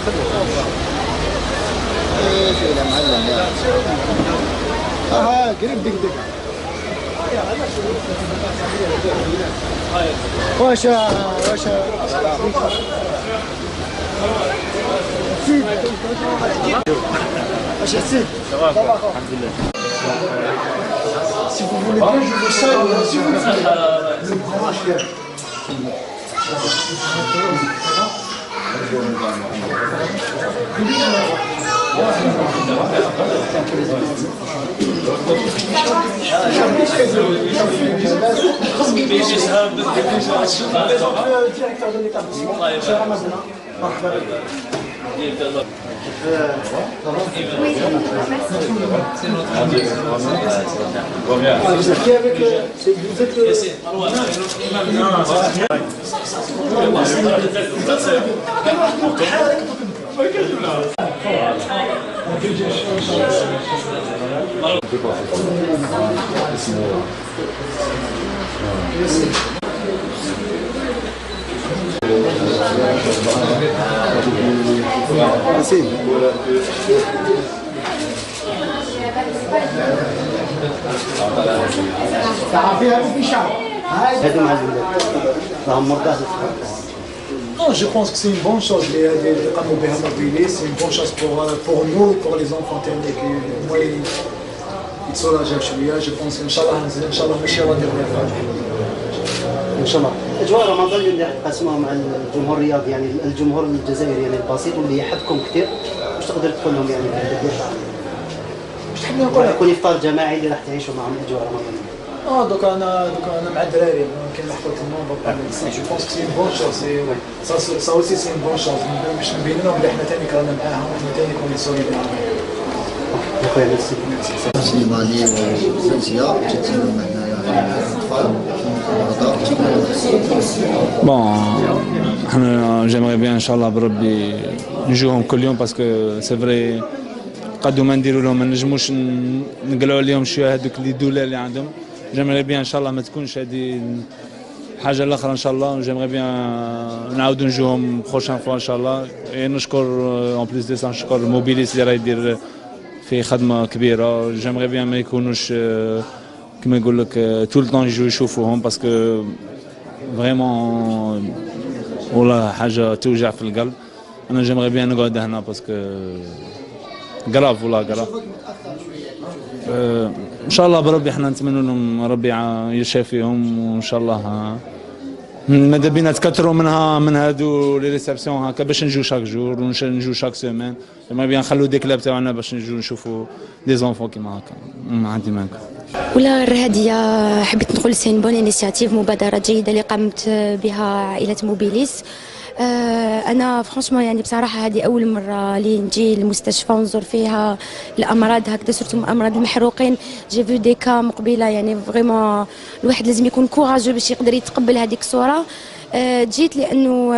ايش يا معلم يا قريب دق دق واشا سيد الحمد لله. Si vous voulez bien, je vous salue. Si vous voulez. Non, je pense que c'est une bonne chose. C'est une bonne chose pour nous, pour les enfants. Je pense Inch'Allah, ان شاء الله. اجواء رمضان اللي نقسموها مع الجمهور الرياضي، يعني الجمهور الجزائري يعني البسيط واللي يحبكم كثير، واش تقدر تقول لهم يعني في هذا الدير؟ واش تحب نقول؟ يكون افطار جماعي اللي راح تعيشوا معهم اجواء رمضان. دوك انا مع الدراري كاين لحظه النوم جو بونس سي بون شوز سا اوسي سي بون شوز باش نبين لهم بلي حنا ثاني رانا معاهم وحنا ثاني كوني سوليدار. خويا ميرسي. سينيغالي وفرنسيا تيتسناو معنا Bon, j'aimerais bien, Inch'Allah, بربي نجوهم كل يوم باسكو سي فري قدو ما نديروا لهم ما نجموش نقلعوا عليهم شويه هذوك لي دوله اللي عندهم. جيمري بيان ان شاء الله ما تكونش هذه الحاجه الاخرى ان شاء الله. جيمري بيان نعاودوا نجوهم بروشان فوا ان شاء الله. نشكر اون بليس دي سان نشكر موبيليس اللي راه يدير في خدمه كبيره. جيمري بيان ما يكونوش كما يقول لك طول الوقت يجوا يشوفوهم باسكو فريمون والله حاجه توجع في القلب. انا جيمري بيان نقعد هنا باسكو قراف والله قراف. ان شاء الله بربي احنا نتمنى لهم ربي يشافيهم وان شاء الله ماذا بينا تكثروا من هادو لي ريسبسيون هكا باش نجيو شاك جور ونجيو شاك سيمين. ما بيان نخلوا دي كلاب تاعنا باش نجيو نشوفوا دي زونفون كيما هكا. ما عندي مانكم. ولا هذه حبيت نقول سي بون انيسياتيف، مبادره جيده اللي قامت بها عائله موبيليس. انا فرانشمون يعني بصراحه هذه اول مره لي نجي للمستشفى ونزور فيها الامراض هكذا، سورتو امراض المحروقين. جي فيو دي كا مقبله، يعني فريمون الواحد لازم يكون كوراجو باش يقدر يتقبل هذيك الصوره. جيت لانه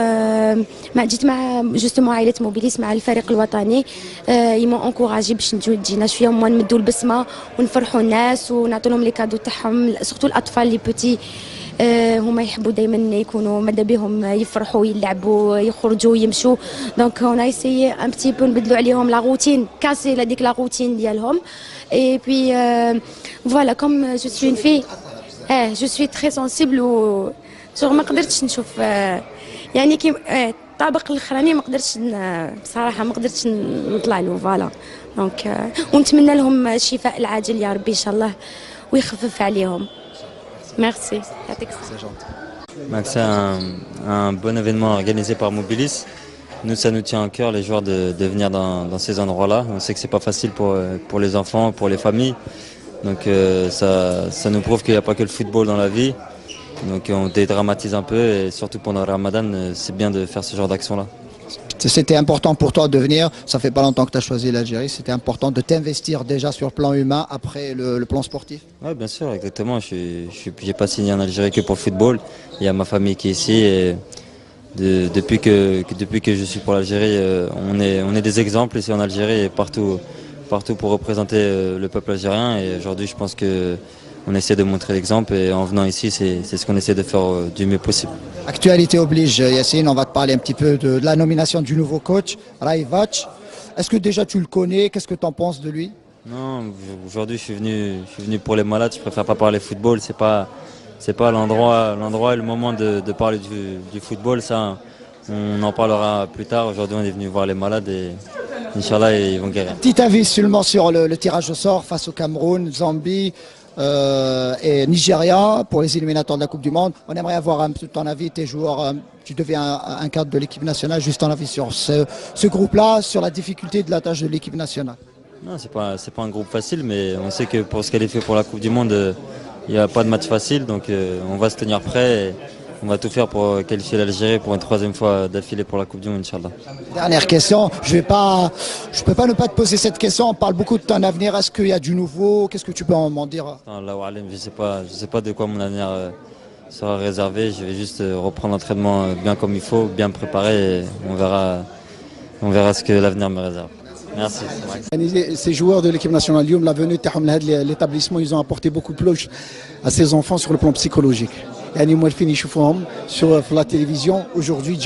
جيت مع جوستومون عائله موبيليس مع الفريق الوطني. يمون انكوراجي باش تجينا شويه نمدوا البسمه ونفرحوا الناس ونعطوا لهم لي كادو تاعهم، سورتو الاطفال لي بوتي. هما يحبوا دائما يكونوا ماذا بهم يفرحوا يلعبوا يخرجوا يمشوا. دونك اون ايسيي ان بتي بو نبدلوا عليهم لا روتين، كاسي هذيك لا روتين ديالهم. اي بي فوالا كوم جو سوي في جو سوي تري سونسيبل و ما قدرتش نشوف يعني كي الطابق الاخراني ما قدرتش بصراحه ما قدرتش نطلع له. فوالا دونك ونتمنى لهم الشفاء العاجل يا ربي ان شاء الله ويخفف عليهم. Merci. C'est un bon événement organisé par Mobilis. Nous, ça nous tient à cœur, les joueurs, de venir dans ces endroits-là. On sait que c'est pas facile pour les enfants, pour les familles. Donc ça nous prouve qu'il n'y a pas que le football dans la vie. Donc on dédramatise un peu et surtout pendant le Ramadan, c'est bien de faire ce genre d'action-là. C'était important pour toi de venir, ça fait pas longtemps que tu as choisi l'Algérie, c'était important de t'investir déjà sur le plan humain après le plan sportif? Oui, bien sûr, exactement. Je n'ai pas signé en Algérie que pour le football. Il y a ma famille qui est ici et depuis que je suis pour l'Algérie, on est des exemples ici en Algérie et partout pour représenter le peuple algérien. Et aujourd'hui, je pense qu'on essaie de montrer l'exemple et en venant ici, c'est ce qu'on essaie de faire du mieux possible. Actualité oblige, Yacine, on va te parler un petit peu de la nomination du nouveau coach, Raivac. Est-ce que déjà tu le connais? Qu'est-ce que tu en penses de lui? Non, aujourd'hui je suis venu pour les malades, je préfère pas parler football, c'est pas l'endroit et le moment de parler du football, ça on en parlera plus tard. Aujourd'hui on est venu voir les malades et Inch'Allah ils vont guérir. Petit avis seulement sur le tirage au sort face au Cameroun, Zambie et Nigeria pour les éliminatoires de la Coupe du Monde. On aimerait avoir un peu ton avis, tes joueurs, tu deviens un cadre de l'équipe nationale, juste ton avis sur ce groupe-là, sur la difficulté de la tâche de l'équipe nationale. Non, c'est pas un groupe facile, mais on sait que pour se qualifier pour la Coupe du Monde, il n'y a pas de match facile, donc on va se tenir prêt et on va tout faire pour qualifier l'Algérie pour une 3e fois d'affilée pour la Coupe du Monde, Inch'Allah. Dernière question, je peux pas ne pas te poser cette question, on parle beaucoup de ton avenir, est-ce qu'il y a du nouveau, qu'est-ce que tu peux m'en dire? Je sais pas de quoi mon avenir sera réservé, je vais juste reprendre l'entraînement bien comme il faut, bien préparé et on verra ce que l'avenir me réserve. Merci. Ces joueurs de l'équipe nationale, la venue de l'établissement, ils ont apporté beaucoup plus à ces enfants sur le plan psychologique. Sur la télévision, aujourd'hui,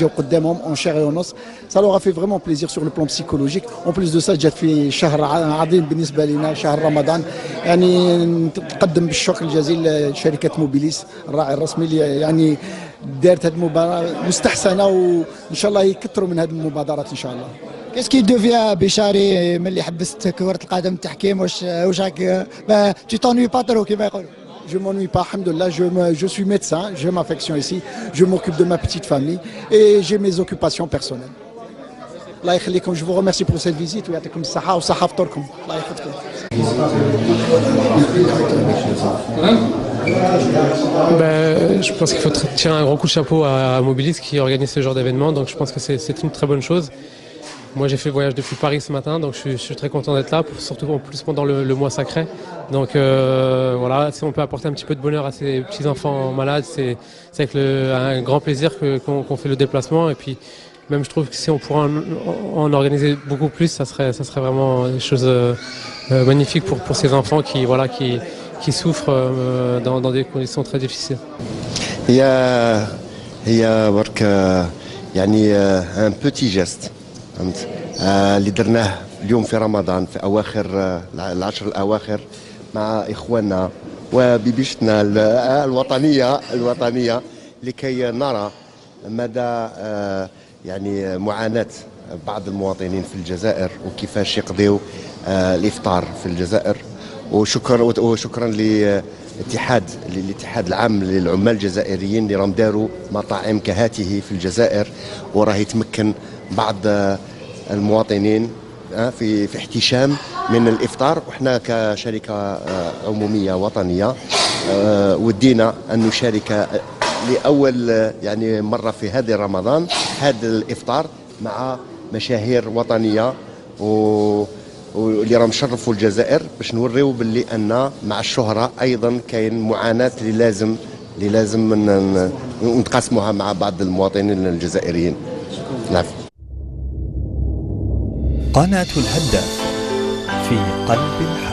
en chair et en os. Ça leur a fait vraiment plaisir sur le plan psychologique. En plus de ça, j'ai fait شهر عظيم بالنسبة لنا شهر رمضان. يعني نقدم بالشكر الجزيل لشركة موبيليس الراعي الرسمي اللي يعني دارت هذه المباراة مستحسنة وإن شاء الله يكثروا من هذه المبادرات إن شاء الله. Qu'est-ce qui devient بشاري من اللي حبست كرة القدم التحكيم واش راك tu t'ennuies pas trop كما يقولوا؟ Je ne m'ennuie pas, alhamdoulilah, je suis médecin, j'ai ma affection ici, je m'occupe de ma petite famille et j'ai mes occupations personnelles. Allah yakhlikom, je vous remercie pour cette visite et yatikum saha wa saha ftorkum. Allah yakhlikom. Je pense qu'il faut tirer un gros coup de chapeau à Mobilis qui organise ce genre d'événement, donc je pense que c'est une très bonne chose. Moi j'ai fait le voyage depuis Paris ce matin, donc je suis très content d'être là, surtout en plus pendant le mois sacré. Donc voilà, si on peut apporter un petit peu de bonheur à ces petits enfants malades, c'est avec un grand plaisir qu'on fait le déplacement. Et puis même je trouve que si on pourrait en organiser beaucoup plus, ça serait vraiment des choses magnifiques pour ces enfants qui souffrent dans des conditions très difficiles. Il y a un petit geste اللي درناه اليوم في رمضان في أواخر العشر الأواخر مع إخواننا وببيشتنا الوطنية لكي نرى مدى يعني معاناة بعض المواطنين في الجزائر وكيفاش يقضيوا الإفطار في الجزائر وشكرا للاتحاد العام للعمال الجزائريين اللي راهم داروا مطاعم كهاته في الجزائر وراه يتمكن بعض المواطنين في احتشام من الافطار وحنا كشركه عموميه وطنيه ودينا ان نشارك لاول يعني مره في هذا رمضان هذا الافطار مع مشاهير وطنيه واللي راهم شرفوا الجزائر باش نوريو باللي ان مع الشهره ايضا كاين معاناه اللي لازم نتقاسموها مع بعض المواطنين الجزائريين. العفو. قناة الهداف في قلب الحرب.